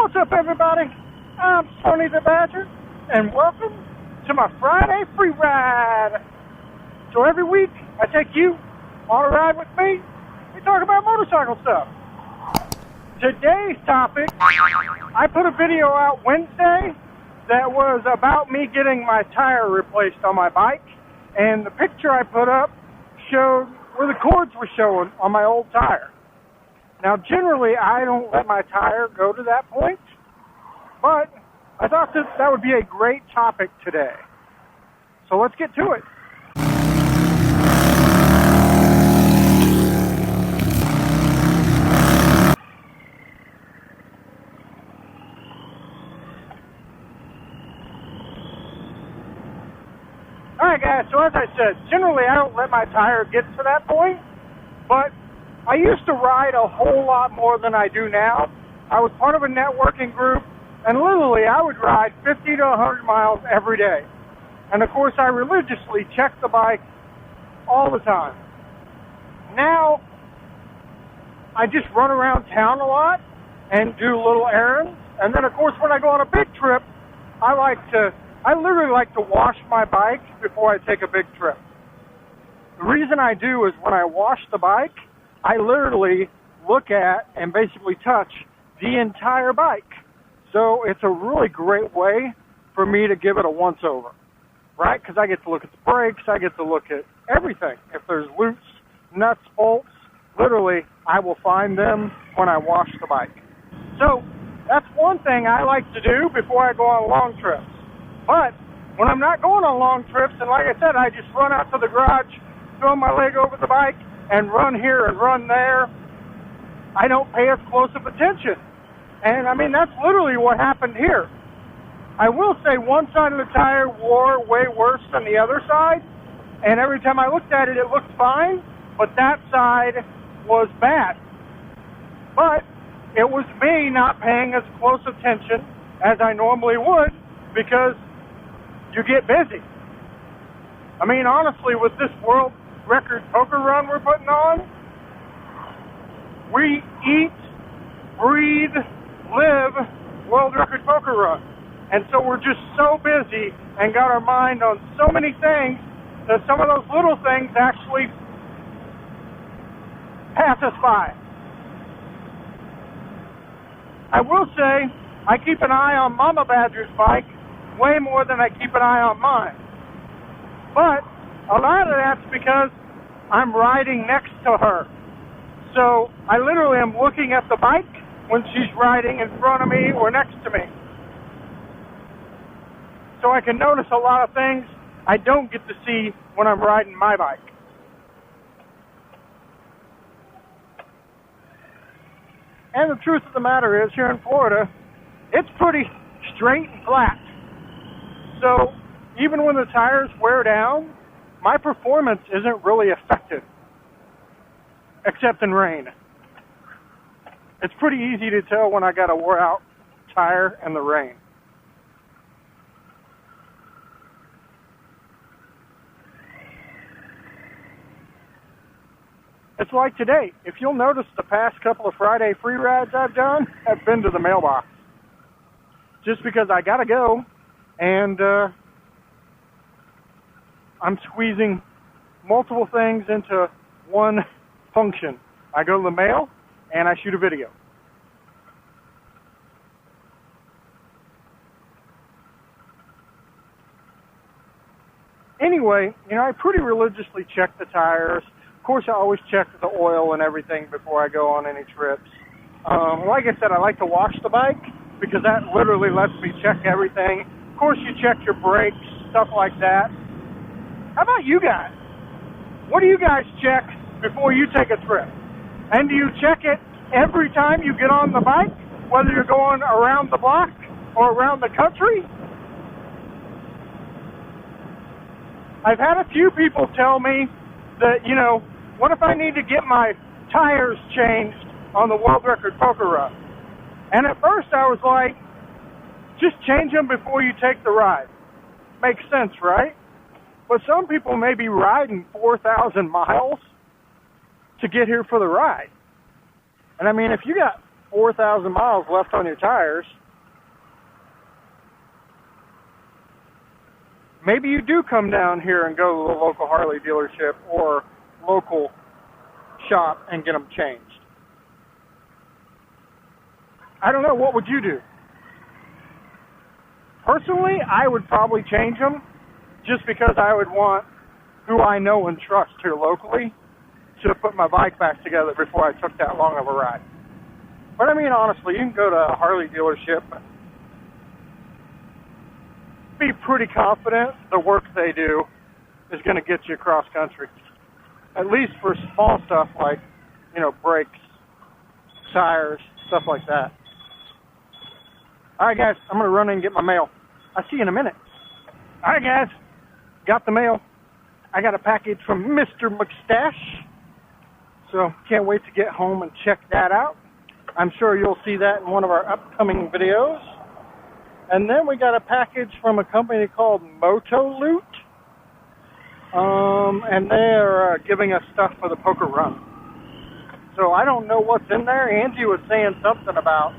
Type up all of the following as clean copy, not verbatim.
What's up, everybody? I'm Sonny the Badger, and welcome to my Friday free ride. So every week, I take you on a ride with me. We talk about motorcycle stuff. Today's topic, I put a video out Wednesday that was about me getting my tire replaced on my bike, and the picture I put up showed where the cords were showing on my old tire. Now, generally, I don't let my tire go to that point, but I thought that would be a great topic today. So let's get to it. Alright guys, so as I said, generally I don't let my tire get to that point, but I used to ride a whole lot more than I do now. I was part of a networking group, and literally I would ride 50 to 100 miles every day. And of course I religiously checked the bike all the time. Now, I just run around town a lot and do little errands. And then of course when I go on a big trip, I literally like to wash my bike before I take a big trip. The reason I do is when I wash the bike, I literally look at and basically touch the entire bike. So it's a really great way for me to give it a once-over, right? Because I get to look at the brakes, I get to look at everything. If there's loops, nuts, bolts, literally I will find them when I wash the bike. So that's one thing I like to do before I go on long trips. But when I'm not going on long trips, and like I said, I just run out to the garage, throw my leg over the bike, and run here and run there, I don't pay as close of attention. And I mean, that's literally what happened here. I will say one side of the tire wore way worse than the other side, and every time I looked at it, it looked fine, but that side was bad. But it was me not paying as close attention as I normally would, because you get busy. I mean, honestly, with this world record poker run we're putting on, we eat, breathe, live world record poker run. And so we're just so busy and got our mind on so many things that some of those little things actually pass us by. I will say, I keep an eye on Mama Badger's bike way more than I keep an eye on mine. But a lot of that's because I'm riding next to her. So I literally am looking at the bike when she's riding in front of me or next to me. So I can notice a lot of things I don't get to see when I'm riding my bike. And the truth of the matter is, here in Florida, it's pretty straight and flat. So even when the tires wear down, my performance isn't really affected, except in rain. It's pretty easy to tell when I got a wore out tire in the rain. It's like today. If you'll notice, the past couple of Friday free rides I've done have been to the mailbox. Just because I gotta go, and I'm squeezing multiple things into one function. I go to the mail, and I shoot a video. Anyway, you know, I pretty religiously check the tires. Of course, I always check the oil and everything before I go on any trips. Like I said, I like to wash the bike because that literally lets me check everything. Of course, you check your brakes, stuff like that. How about you guys? What do you guys check before you take a trip? And do you check it every time you get on the bike, whether you're going around the block or around the country? I've had a few people tell me that, you know, what if I need to get my tires changed on the world record poker run? And at first I was like, just change them before you take the ride. Makes sense, right? But some people may be riding 4,000 miles to get here for the ride. And I mean, if you got 4,000 miles left on your tires, maybe you do come down here and go to the local Harley dealership or local shop and get them changed. I don't know, what would you do? Personally, I would probably change them just because I would want who I know and trust here locally to put my bike back together before I took that long of a ride. But I mean, honestly, you can go to a Harley dealership and be pretty confident the work they do is going to get you across country. At least for small stuff like, you know, brakes, tires, stuff like that. All right, guys, I'm going to run in and get my mail. I'll see you in a minute. All right, guys, got the mail. I got a package from Mr. McStash, so can't wait to get home and check that out. I'm sure you'll see that in one of our upcoming videos. And then we got a package from a company called Motovlogger, and they're giving us stuff for the poker run. So I don't know what's in there. Angie was saying something about,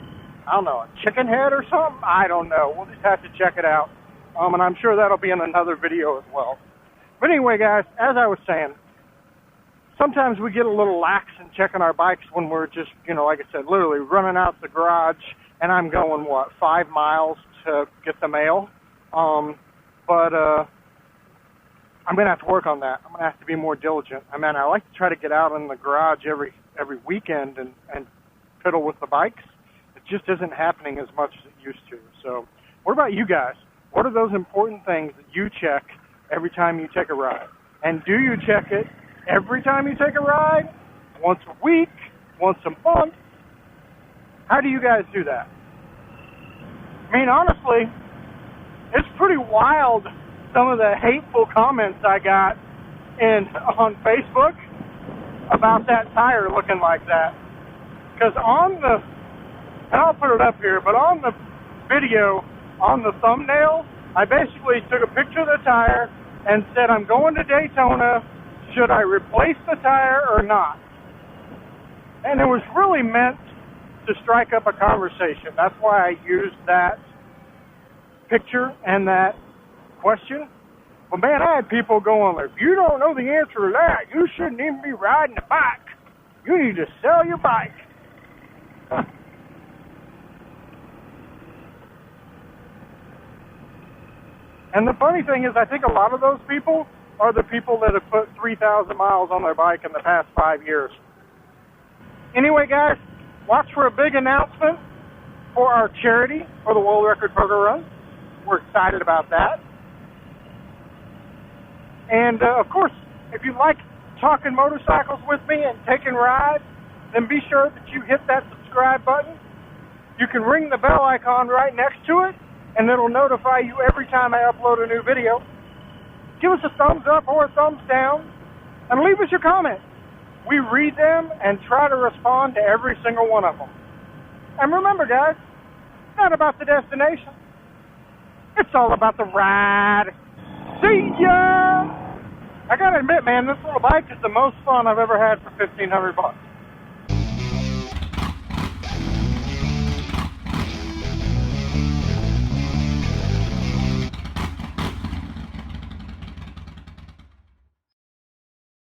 I don't know, a chicken head or something? I don't know. We'll just have to check it out. And I'm sure that'll be in another video as well. But anyway, guys, as I was saying, sometimes we get a little lax in checking our bikes when we're just, you know, like I said, literally running out the garage, and I'm going, 5 miles to get the mail. But I'm going to have to work on that. I'm going to have to be more diligent. I mean, I like to try to get out in the garage every weekend and pedal with the bikes. It just isn't happening as much as it used to. So what about you guys? What are those important things that you check every time you take a ride? And do you check it every time you take a ride? Once a week? Once a month? How do you guys do that? I mean, honestly, it's pretty wild, some of the hateful comments I got on Facebook about that tire looking like that. Because on the, and I'll put it up here, but on the video, on the thumbnail, I basically took a picture of the tire and said, I'm going to Daytona, should I replace the tire or not? And it was really meant to strike up a conversation. That's why I used that picture and that question. But man, I had people going, if you don't know the answer to that, you shouldn't even be riding a bike. You need to sell your bike. And the funny thing is, I think a lot of those people are the people that have put 3,000 miles on their bike in the past 5 years. Anyway, guys, watch for a big announcement for our charity for the World Record Poker Run. We're excited about that. And, of course, if you like talking motorcycles with me and taking rides, then be sure that you hit that subscribe button. You can ring the bell icon right next to it, and it'll notify you every time I upload a new video. Give us a thumbs up or a thumbs down, and leave us your comments. We read them and try to respond to every single one of them. And remember, guys, it's not about the destination. It's all about the ride. See ya! I gotta admit, man, this little bike is the most fun I've ever had for $1,500.